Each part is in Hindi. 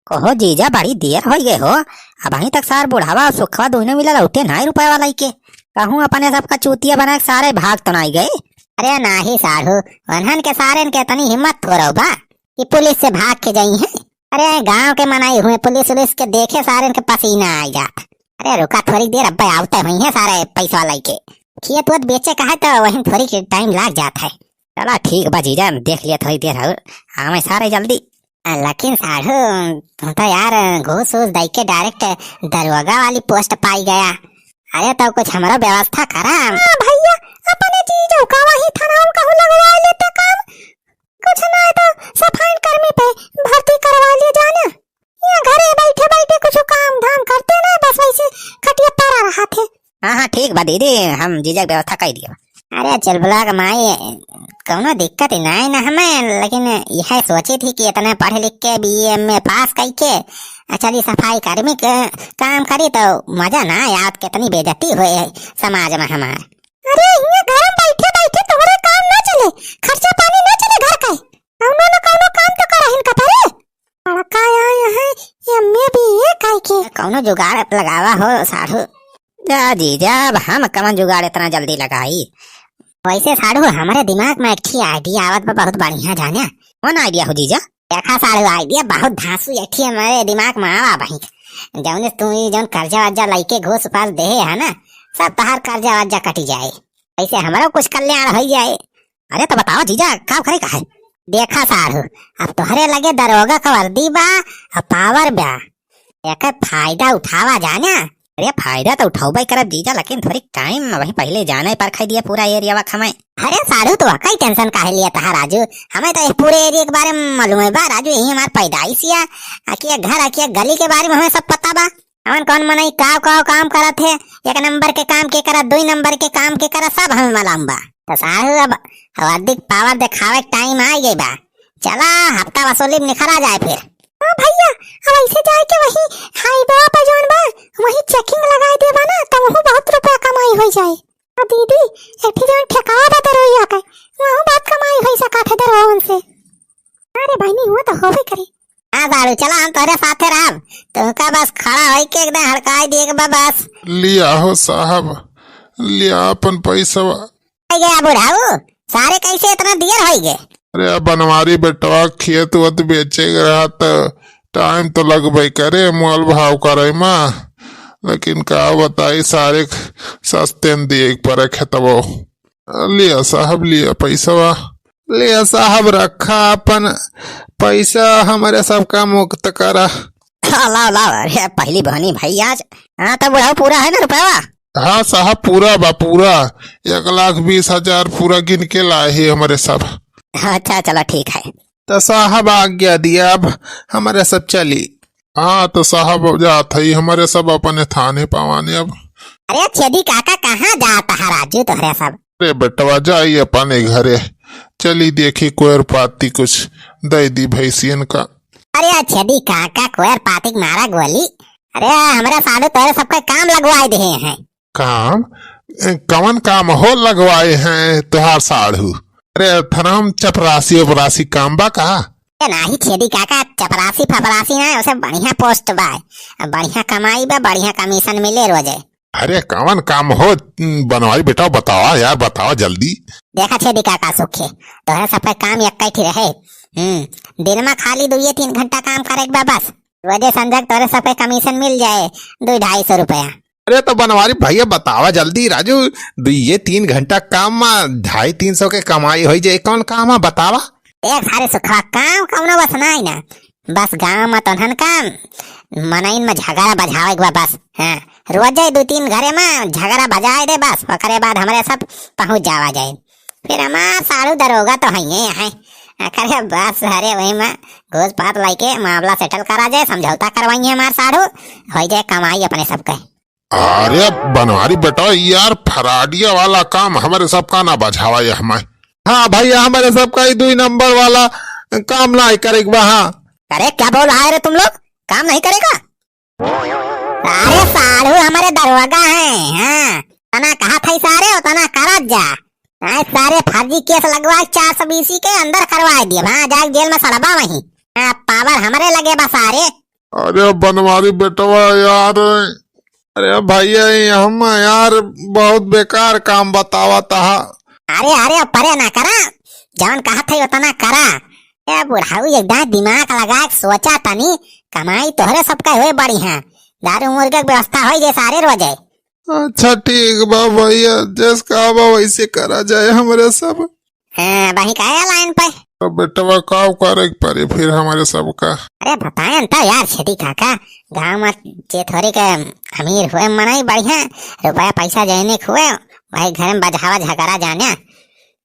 कहो जीजा बड़ी देर हो गए हो, अब अभी तक सार बुढ़ावा सुखवा दोनों मिला लौटे ना रुपए वाला के। कहूँ अपने सबका चूतिया बना के सारे भाग तो नहीं गए। अरे नाही साढ़ू, वनहन के सारे के तनी हिम्मत थोड़ा बा कि पुलिस से भाग के जाई है। अरे गांव के मनाई हुए पुलिस उलिस के देखे सारे के पसीना आ जात। अरे रुका थोड़ी देर, अब आवते हुई है सारे पैसा लाई के। खेत वेत बेचे का है तो वही थोड़ी टाइम लग जाता है। चला ठीक बा जीजा, देख लिया थोड़ी देर और हमें सारे जल्दी। लेकिन साढ़ू तुम तो यार घूस वूस दे के डायरेक्ट दरोगा वाली पोस्ट पाई गया। अरे तो कुछ हमारा व्यवस्था करा। भैया अपने चीजों का वही थानाओं का लगवा लेते काम, कुछ ना तो सफाई कर्मी पे भर्ती करवा लिए जाना। ये घरे बैठे बैठे कुछ काम धाम करते ना, बस वैसे खटिया पड़ा रहा थे। हाँ ठीक बा दीदी, हम जीजा की व्यवस्था कर दिया। अरे चल बुला कमाई कोनो दिक्कत ही नहीं ना हमें, लेकिन यह सोची थी कि इतना पढ़े लिख के बीए में पास करके चली सफाई कर्मी के काम करी तो मजा ना याद कितनी बेइज्जती हुई है समाज में हमारे। अरे ये घर में बैठे बैठे तुम्हारे काम ना चले, खर्चा पानी ना चले घर का, कौनो न कौनो काम तो करा हिन कपड़े लड़का आया है। ये मैं भी ये काई के कौनो जुगाड़ लगावा हो साढ़ू। जा जीजा, अब हम कमन जुगाड़ इतना जल्दी लगाई। वैसे साढ़ू हमारे दिमाग में एक आइडिया आवत बा बहुत बढ़िया जाने। कौन आइडिया हो जीजा? देखा साढ़ू आइडिया बहुत धांसू एक हमारे दिमाग में आवा भाई। जौन तुम जौन कर्जा वर्जा लेके घूस पास दे है ना, सब तहार कर्जा वर्जा कटी जाए, ऐसे हमारा कुछ कल्याण हो जाए। अरे तो बताओ जीजा, काम करे का है? देखा साढ़ू, अब तुम्हारे लगे दरोगा का वर्दी बा और पावर बा, एक फायदा उठावा जाना। अरे फायदा तो उठाओ करब जीजा, लेकिन थोड़ी टाइम वही पहले जाने पर खाई दिया पूरा एरिया वा खमाए। अरे साढ़ू तो कई टेंशन काहे लिया था राजू, हमें तो पूरे एरिया के बारे में मालूम है बा राजू। यही हमारे पैदाइश या आकिया घर आकिया गली के बारे में हमें सब पता बा। हमन कौन मनाई काव काव काम करत है, एक नंबर के काम के करा, 2 नंबर के काम के करा, सब हमें मालूम बा। तो साढ़ू अब अधिक पावर दिखावे टाइम आ गई बा, चला हफ्ता वसूली निखरा जाए फिर। हाँ भैया, अब ऐसे जाए के वही हाईवे पे जोन बा वही चेकिंग लगाए देबा ना, तो वहाँ बहुत रुपया कमाई हो जाए। और दीदी एठी जोन ठेकावा बा दरोइया का, वहाँ बहुत कमाई हो सकत है दरोवन से। अरे बहनी हुआ तो होवे करे। हाँ साड़ू चला, हम तोरे साथे रहब, तुमका बस खड़ा होई के एकदम हड़काई दिए बा बस। लिया हो साहब, लिया अपन पैसा। गया बुढ़ाऊ, सारे कैसे इतना देर हो गए? अरे बनवारी बेटवा खेत वत बेचे रहा तो टाइम तो लगभग करे, मोल भाव करे माँ, लेकिन का बताई सारे सस्ते में दिए पर खेतबो। लिया साहब, लिया पैसा, लिया साहब, रखा अपन पैसा, हमारे सबका मुक्त करा। लाओ लाओ, अरे पहली बहनी भाई आज। हाँ तो बुढ़ाओ पूरा है ना रुपया? हाँ साहब पूरा बा, पूरा 1,20,000 पूरा गिन के लाए ही हमारे सब। अच्छा चलो ठीक है। तो साहब आज्ञा दिया, अब हमारे सब चली। हाँ तो साहब जात है हमारे सब अपने थाने पावाने अब। अरे छेदी काका कहाँ जाता है राजू तोहरे सब? अरे बेटवा जाइए अपने घरे, चली देखी कोयर पाती कुछ दे दी भैंसियन का। अरे छेदी काका कोयर पाती मारा गोली। अरे हमारे साढ़ू तोहरे सबका काम लगवाए दे हैं। काम? कवन काम हो लगवाए हैं तुहार साढ़ू? अरे थनाम चपरासी उपरासी काम बा का? नहीं छेदी काका, चपरासी फपरासी ना, उसे बढ़िया पोस्ट बा, बढ़िया कमाई बा, बढ़िया कमीशन मिले रोजे। अरे कवन काम हो बनवाई बेटा, बतावा यार, बतावा जल्दी। देखा छेदी काका सुखे तोहरे सबका काम एक रहे, दिन में खाली 2-3 घंटा काम करे बा बस, रोजे संजक तोहरे सबका कमीशन मिल जाए 200-250 रुपया। अरे तो बनवारी भैया बतावा जल्दी राजू, 2-3 घंटा काम में 250-300 के कमाई हो जाए, कौन काम है बतावा। देख सारे सुखा काम कौनो बस नहीं ना, बस गाँव में तोहन काम मनइन में झगड़ा बजावे बा बस। हाँ रोजे 2-3 घरे में झगड़ा बजाए दे बस, ओकरे बाद हमारे सब पहुँच जावा जाए, फिर हमार सारू दरोगा तो है करे बस। अरे वही में घूस पात लेके मामला सेटल करा जाए, समझौता करवाइए हमार सारू, हो जाए कमाई अपने सबके। अरे बनवारी बेटा यार, फराडिया वाला काम हमारे सबका ना बझावा ये हमारे। हाँ भैया हमारे सबका ही 2 नंबर वाला काम ना करेगा। हाँ अरे क्या बोल रहा है रे, तुम लोग काम नहीं करेगा? अरे सारू हमारे दरोगा है। हाँ तना कहा था सारे और तना करा जा, सारे फर्जी केस लगवा 420 के अंदर करवा दिए। हाँ जाके जेल में सड़बा वही। पावर हमारे लगे बा सारे। अरे बनवारी बेटवा यार, अरे भैया हम यार बहुत बेकार काम बतावा था। अरे अरे परे ना करा, जवन कहा था उतना करा। ए बुढ़ाऊ एकदम दिमाग लगा के सोचा तनी, कमाई तोहरे सबका हुए बड़ी है, दारू मुर्गे की व्यवस्था हो जाए सारे रोजे। अच्छा ठीक बा भैया, जैस कहा बा वैसे करा जाए हमारे सब। हाँ वही कहे लाइन पे। तो बेटवा का करे पड़े फिर हमारे सबका। अरे बताए तो यार छेदी काका, गाँव में जे थोड़ी के अमीर हुए मनाई बढ़िया, रुपया पैसा जाने हुए वही घर में बजहावा झगड़ा जाने,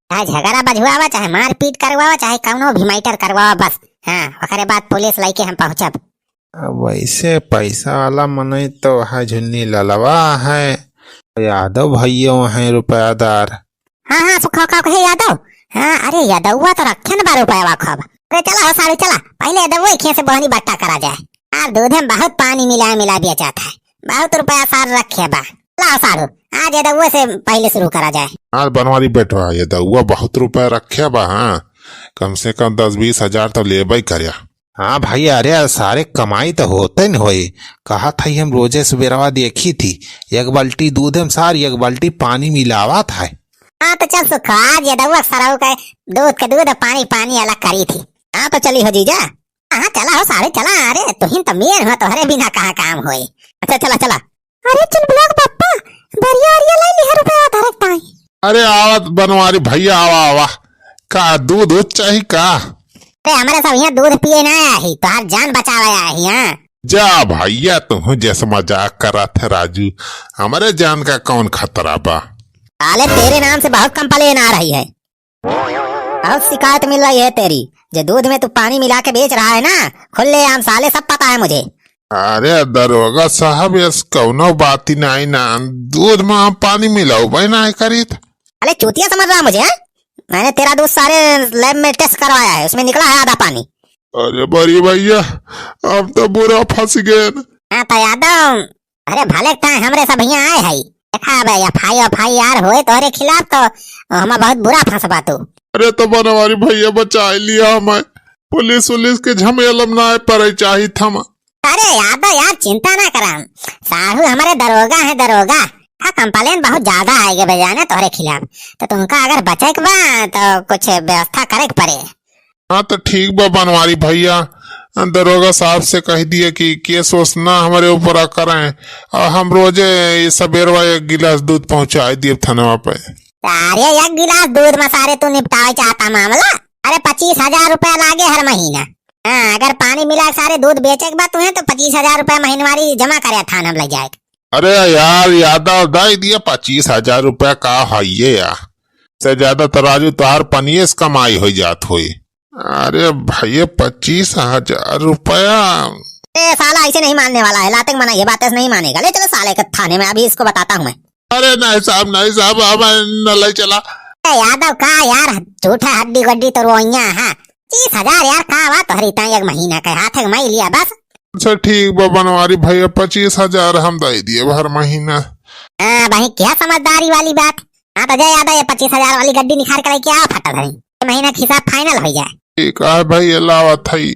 चाहे झगड़ा बजवावा चाहे मार पीट करवावा चाहे कौनो भी मैटर करवावा बस। हाँ ओकरे बाद पुलिस लेके हम पहुँचब। वैसे पैसा वाला मनई तो है झुन्नी ललवा है, यादव भैया है रुपयादार। हाँ हाँ सुखा का कहे यादव। हाँ अरे यादव तो रखे न 12 रुपया खब। अरे चला हो साड़ू चला, पहले यादव खे से बहनी बट्टा करा जाए। यार दूध में बहुत पानी मिला बेचा था, बहुत रुपया सार रखे बा। लाओ साड़ू आज यादव से पहले शुरू करा जाए। हाँ बनवारी बेटवा यादव बहुत रुपया रखे बा, हाँ कम से कम 10-20 हजार तो लेबा ही करया। हाँ भाई अरे सारे कमाई तो होते न होई, कहा था हम रोजे सवेरवा देखी थी, एक बाल्टी दूध में सार एक बाल्टी पानी मिलावा था। हाँ तो चल सुखा, आज यादव सराऊ का दूध के दूध पानी पानी अलग करी थी। हाँ तो चली हो जीजा। हाँ चला हो सारे चला, अरे तुहिन तो मेन हो, तोहरे बिना कहाँ काम होई। अच्छा चला चला। अरे चल ब्लॉक पप्पा बढ़िया अरिया ले लिया रुपया धरक ताई। अरे आवत बनवारी भैया आवा का दूध चाहिए का? अरे हमारे सब यहाँ दूध पिए ना आया ही, तो आज जान बचावा आया ही। हाँ जा भैया तुम जैसे मजाक करा थे राजू, हमारे जान का कौन खतरा बा। साले तेरे नाम से बहुत कंप्लेन आ रही है, बहुत शिकायत मिल रही है तेरी, जो दूध में तू पानी मिला के बेच रहा है ना, खुले आम साले सब पता है मुझे। अरे दरोगा साहब यस कौनो बात ही नहीं ना, दूध में हम पानी मिलाओ भाई ना करी। अरे चूतिया समझ रहा मुझे? मैंने तेरा दूध सारे लैब में टेस्ट करवाया है, उसमें निकला है आधा पानी। अरे बड़ी भैया अब तो बुरा फंस गए। हाँ तो यादव अरे भले टाइम हमरे सब यहाँ आए है, देखा FIR होए तोहरे खिलाफ तो हमें बहुत बुरा फंसबा तू। अरे तो बनवारी भैया बचा लिया हमें, पुलिस के झमेलम ना पड़े चाहिए था। अरे यादव यार चिंता ना करा, साहू हमारे दरोगा है दरोगा। हाँ कंप्लेन बहुत ज्यादा आएगा बजाने तोहरे खिलाफ, तो तुमका अगर बचे के बा तो कुछ व्यवस्था करे के पड़े। हाँ तो ठीक बा बनवारी भैया, दरोगा साहब से कह दिए कि केस वोस ना हमारे ऊपर करें, और हम रोजे सवेरवा 1 गिलास दूध पहुँचा दिए थाना पे। अरे 1 गिलास दूध में सारे तू निपटावे चाहता मामला? अरे 25,000 रुपया लागे हर महीना। हाँ अगर पानी मिला सारे दूध बेचे के बाद तुम्हें तो 25,000 रुपया महीनवारी जमा करे थाना में ले जाए। अरे यार यादव दाई दिया 25,000 रुपया का है ये यार, से ज्यादा तो राजू तुहार पनिये से कमाई हो जात हुई। अरे भैया 25,000 रुपया। साला ऐसे नहीं मानने वाला है, लाते मना ये बातें नहीं मानेगा। ले चलो साले के थाने में, अभी इसको बताता हूँ मैं। अरे नहीं साहब हमें न ले चला। यादव का यार झूठा हड्डी गड्डी तो रोइया है। 30,000 यार का बात हरी ता 1 महीना का हाथ में मैं लिया बस। अच्छा ठीक बा बनवारी भैया 25,000 हम दे दिए हर महीना। हाँ भाई क्या समझदारी वाली बात। हाँ तो जय यादव ये 25,000 वाली गड्डी निखार कर क्या फटल है, महीना हिसाब फाइनल हो जाए। ठीक है भाई लावा थई।